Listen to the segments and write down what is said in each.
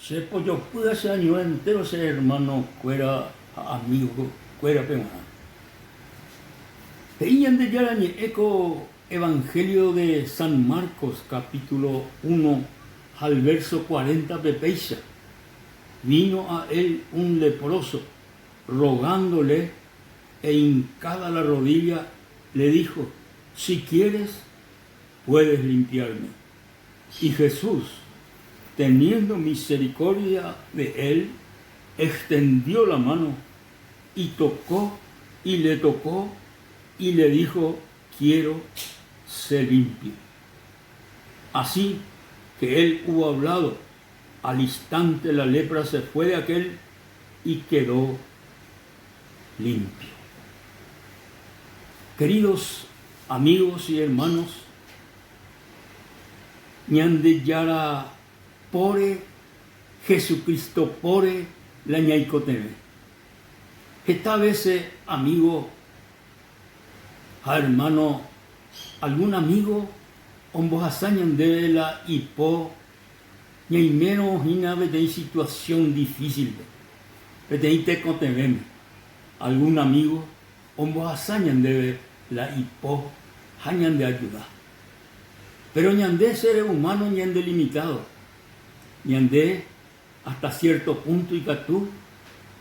Se pues yo pude hacer año entero ser hermano, fuera amigo, fuera pemana. Veían de Yarañe eco Evangelio de San Marcos, capítulo 1, al verso 40 pepeisha. Vino a él un leproso, rogándole, e hincada la rodilla, le dijo: si quieres, puedes limpiarme. Y Jesús, teniendo misericordia de él, extendió la mano y tocó, y le tocó, y le dijo: quiero ser limpio. Así que él hubo hablado, al instante la lepra se fue de aquel y quedó limpio. Queridos amigos y hermanos, ñande yara pore Jesucristo pore la ñaicoteme. Esta vez, amigo, a hermano, algún amigo, ombos hazañan de la hipo, ñaimero hina de situación difícil, de te cotememe. Algún amigo, ombos hazañan de la hipo, hañan de ayuda. Pero ñande seres humanos, ñande limitado, ñande hasta cierto punto y catú,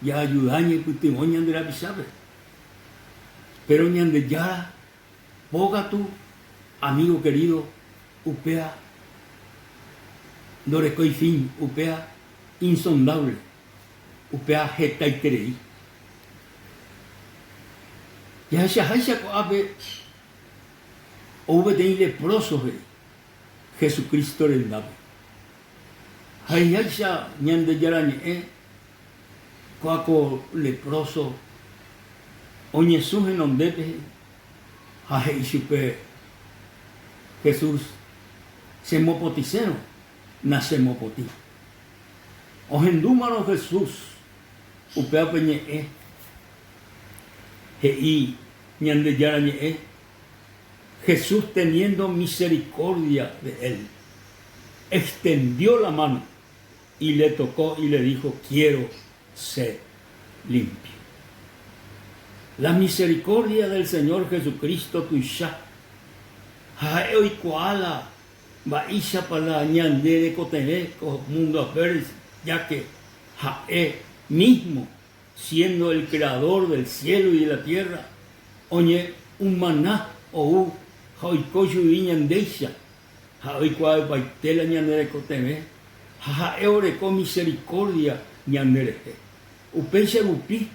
ya ayudañe putimoñan de la pisabe. Pero ñande ya, poca tú, amigo querido, upea, dorecoy fin, upea, insondable, upea jeta y creí. Ya haisha coabe, obede y leproso, Jesucristo rendable. Haisha ñande yarani, coaco leproso, oñe suje nomdepe, haje supe Jesús se mopoticero, nace mopoti. Ogendúmano Jesús, upea peñe hei ñande yarañe, Jesús teniendo misericordia de él, extendió la mano y le tocó y le dijo: quiero ser limpio. La misericordia del Señor Jesucristo tuisha, hae hoy koala, baisha para ñande de cotené, mundo aferis, ya que hae mismo, siendo el creador del cielo y de la tierra, oñe un maná o un hoikoyu y ñandeisha, hae koala baitela ñande de cotené, hae ore con misericordia ñande. Upense gupi,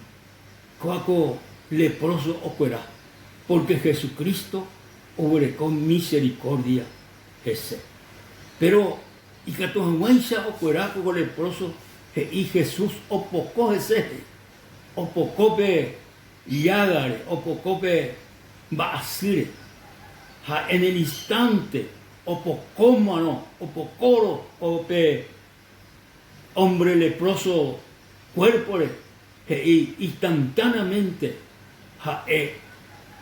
coaco leproso ocuera, porque Jesucristo obre con misericordia ese. Pero y que tu aguanza ocuera con leproso y Jesús opocó ese, opocope yagare, opocope basire, en el instante opocómano, opocoro, ope hombre leproso cuerpo instantáneamente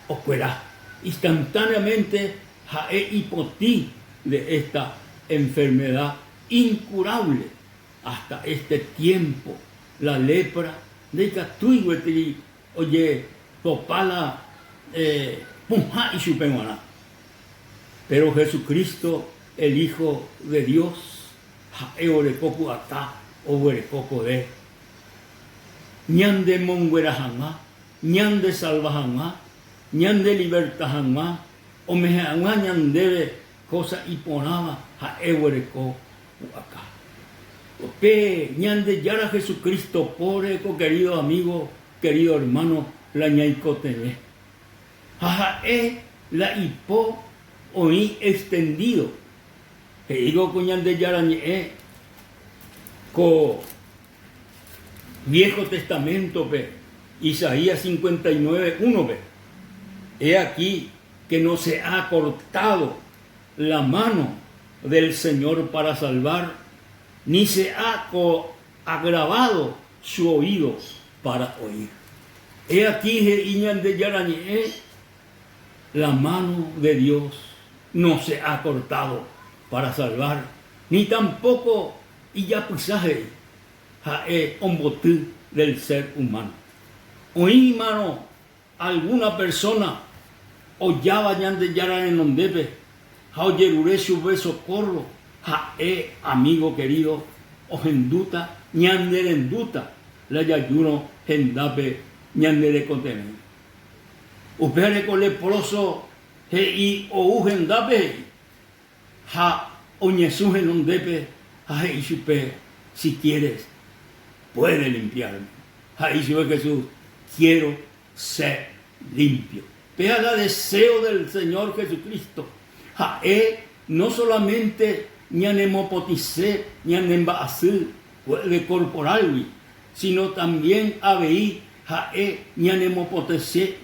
ocuera, instantáneamente hipotí de esta enfermedad incurable hasta este tiempo, la lepra de Catuiguetri, oye, topala punja y supemana. Pero Jesucristo, el Hijo de Dios, orecoco acá, orecoco de ñande monguerajanga, ñande salvajanga, ñande libertajanga, o mejanga ñande cosa iponaba a ewereco acá. Pe ñande yara Jesucristo, poreco, querido amigo, querido hermano, la ñaico TV. Jaja la hipo oí extendido. Que digo con ñande yara ñe co Viejo Testamento, Isaías 59, 1, he aquí que no se ha cortado la mano del Señor para salvar, ni se ha agravado su oído para oír. He aquí, la mano de Dios no se ha cortado para salvar, ni tampoco y ya pisaje un botín del ser humano. Oí, mano, alguna persona o ya vayan de yara en donde oye su socorro, amigo querido, o genduta, ñanderenduta, la yayuno gendape, ñandere contenen. Upere con leproso, y o gendape, oñesu en donde si quieres, puede limpiarme. Dice Jesús, quiero ser limpio. Vea el deseo del Señor Jesucristo. No solamente ñanemopoticé, ñanembaasí, de corporal, sino también abeí, ñanemopoticé,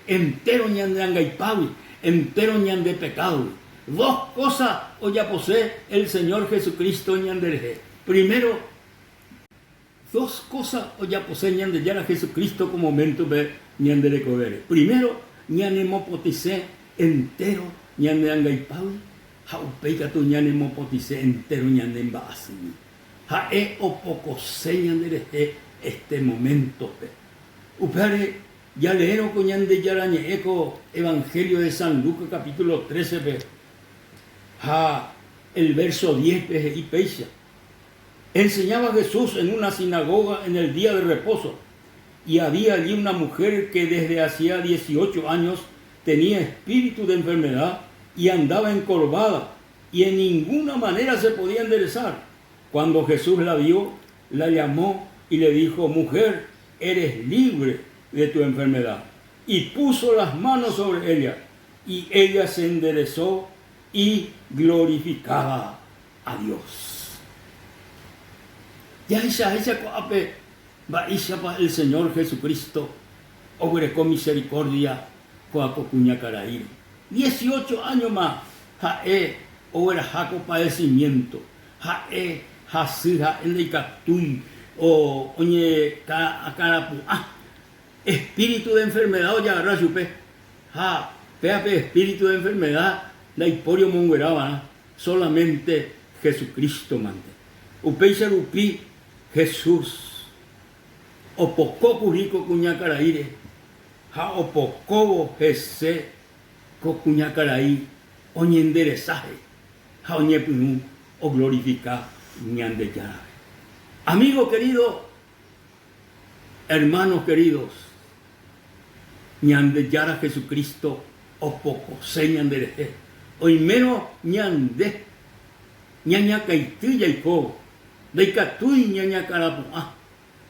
entero ñandangaipawi, entero ñande pecado. Dos cosas hoy ya posee el Señor Jesucristo ñandereje. Primero, dos cosas hoy ya posee ñandeyar a Jesucristo como momento de ñanderecovere. Primero, ñanemopoticé entero ñandangaipawi, jaupeika tu ñanemopoticé entero ñandembaasí. O poco se ñandereje este momento. Upare, ya leeron con ñandeyarañe eco Evangelio de San Lucas capítulo 13. El verso 10 y peisa. Enseñaba Jesús en una sinagoga en el día de reposo, y había allí una mujer que desde hacía 18 años tenía espíritu de enfermedad y andaba encorvada y en ninguna manera se podía enderezar. Cuando Jesús la vio, la llamó y le dijo: mujer, eres libre de tu enfermedad. Y puso las manos sobre ella, y ella se enderezó y glorificaba a Dios. Ya el Señor Jesucristo obre con misericordia coacocuña caraíro. 18 años más, obra jaco padecimiento, jasija el de Catuy, o oñe carapu, espíritu de enfermedad, o ya agarra chupe, peape espíritu de enfermedad, la hiporio mongueraba, solamente Jesucristo mande. Upeixa rupi Jesús, opocó curico cuñacaraire, opocó jese cocuñacaraí, oñe enderezaje, oñe pinu, o glorificar ñande yarabe. Amigo querido, hermanos queridos, ñande yara Jesucristo, opoco se ñandereje, hoy menos ñande, ñaña caitilla y cobo, de catuy ñaña carapuá,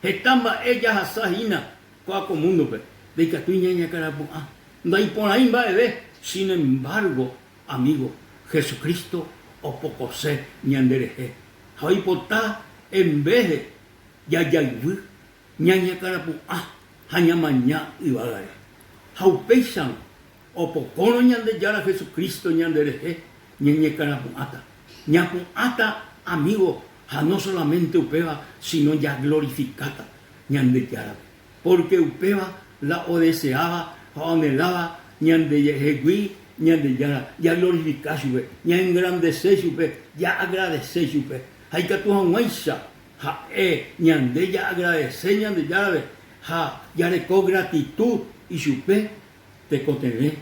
estamba ella asajina, coaco mundo, de catuy ñaña carapuá, no hay por ahí va a ver. Sin embargo, amigo, Jesucristo, opoco se ñandereje, hoy potá en vez de yayayú, ñaña carapuá, hañamañá y bagare, haupeisan, opocono ñande yara Jesucristo ñandereje, ñaña carapuata. Ñapuata, amigo, no solamente upeba, sino ya glorificada, ñande yarabe. Porque upeba la o deseaba, o anhelaba, ñande yehegui, ñande yara, ya glorificar chupe, ya engrandecer chupe, ya agradecer chupe. Hay que tu hanguaisa, ñande ya agradecer, ñande yarabe, ya reco gratitud y chupe, te cotené,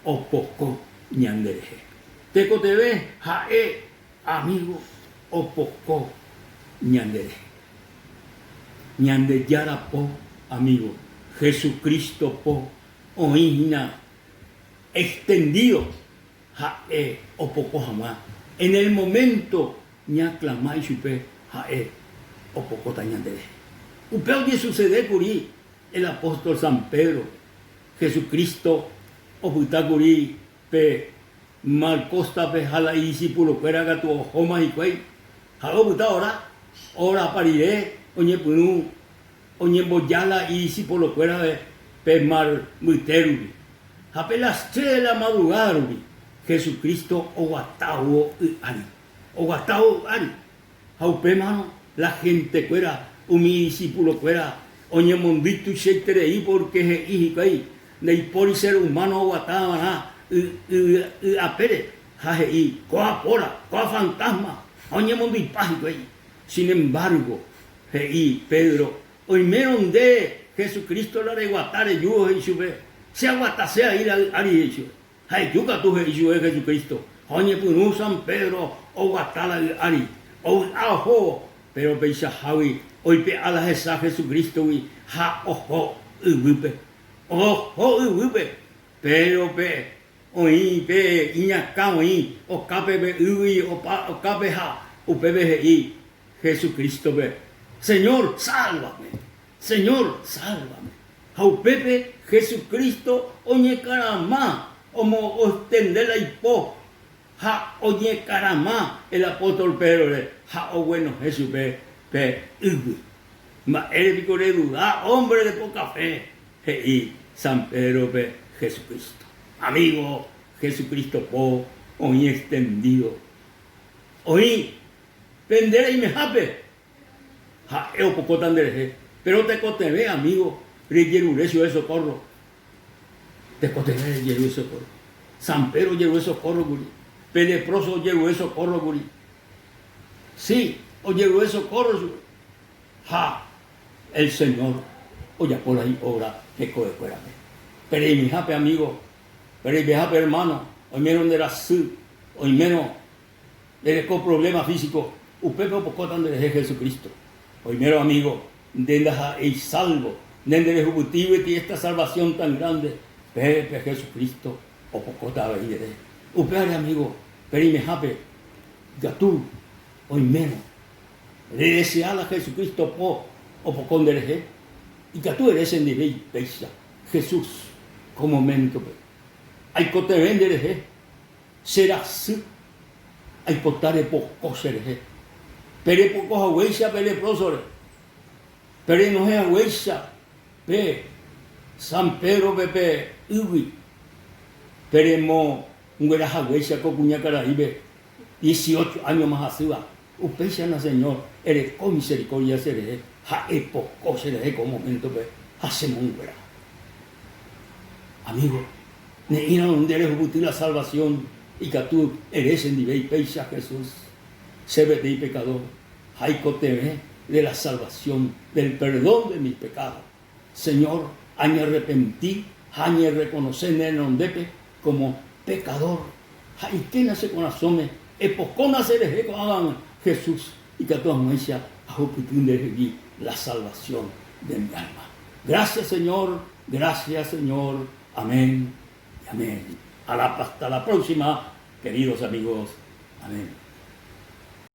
o poco ñandereje. Teco te ve, amigo, o poco ñandere. Ñande yara po, amigo, Jesucristo po, oína, extendido, o poco jamás. En el momento, ña clama y chupe, o poco tañandere. Upeo que sucede curí, el apóstol San Pedro, Jesucristo, o puta curí, Malcosta pejala y discípulo fuera gatu homa y cuey. Halo buta ora pariré, oñe punu, oñe boyala y discípulo fuera pe mal muiterubi. Apenas 3 de la madrugada, Jesucristo oguatao ari. Oguatao ari. Haupe mano, la gente fuera, mi discípulo fuera, oñe mondito y seiterei porque je ijikai, nei por ser humano oguatao na. Apere, jajeí, coa pora, coa fantasma, Oye, mundo y págico ahí. Sin embargo, y Pedro, hoy meron de Jesucristo la de guatare yo y sube. Se aguatase ahí la ari hecho. Hay yuca tu Jesucristo. Oye, pues San Pedro, o guatala ari, o ajo, pero peisa javi, hoy pe a la Jesucristo y ha ojo, uipe. Ojo, uipe. Pero pe, oí pe, iñaca oí, o cape pe ui, o cape ha, o pepe y Jesucristo pe. Señor, sálvame. Señor, sálvame. Jau pepe, Jesucristo, oñe caramba, como extender la hipo. Ja, oye caramba, el apóstol Pedro, ja, o bueno, Jesús pe, ma eres de duda, hombre de poca fe, y San Pedro pe, Jesucristo. Amigo, Jesucristo po, hoy extendido. Hoy, pendere y me jape. Ja, eu poco tan dereje, pero te coteve, amigo, reyerurecio de socorro. Te coteve reyerurecio de socorro. San Pedro llegó de socorro, guri. Peleproso llegó de socorro, guri. Sí, o llegó de socorro, guri. Ja, el Señor, oye, por ahí obra, que coge fuera. Pero mi jape, amigo, pero mi jape, hermano, hoy menos de la su, hoy menos de con problemas físicos, usted no poco tan de Jesucristo. Hoy menos, amigo, de la el salvo, de el ejecutivo y esta salvación tan grande, Pepe Jesucristo, o poco tan de usted, amigo, pero mi jape, ya tú, hoy menos, le desear a Jesucristo o poco de y que tú eres en nivel peisa, Jesús, como momento, hay que te vender, será así, hay que portar poco ser, pero poco a huella, pero profesor, pero no es a huella, San Pedro, Pepe, Ubi, pero mo, un gran a huella, cocuña caraibe, 18 años más arriba, usted ya Señor, eres con misericordia, seré, ja, poco seré como momento, hacemos un gran. Amigo, ne ina donde eres la salvación y que tú eres en nivel peisa Jesús, se ve de pecador, jaico te ve de la salvación, del perdón de mis pecados. Señor, añe arrepentí, añe reconocer en ondepe como pecador, y que nace con asome, poco nacer hagan Jesús y que todas muestras a de la salvación de mi alma. Gracias, Señor, gracias, Señor. Amén y amén. Hasta la próxima, queridos amigos. Amén.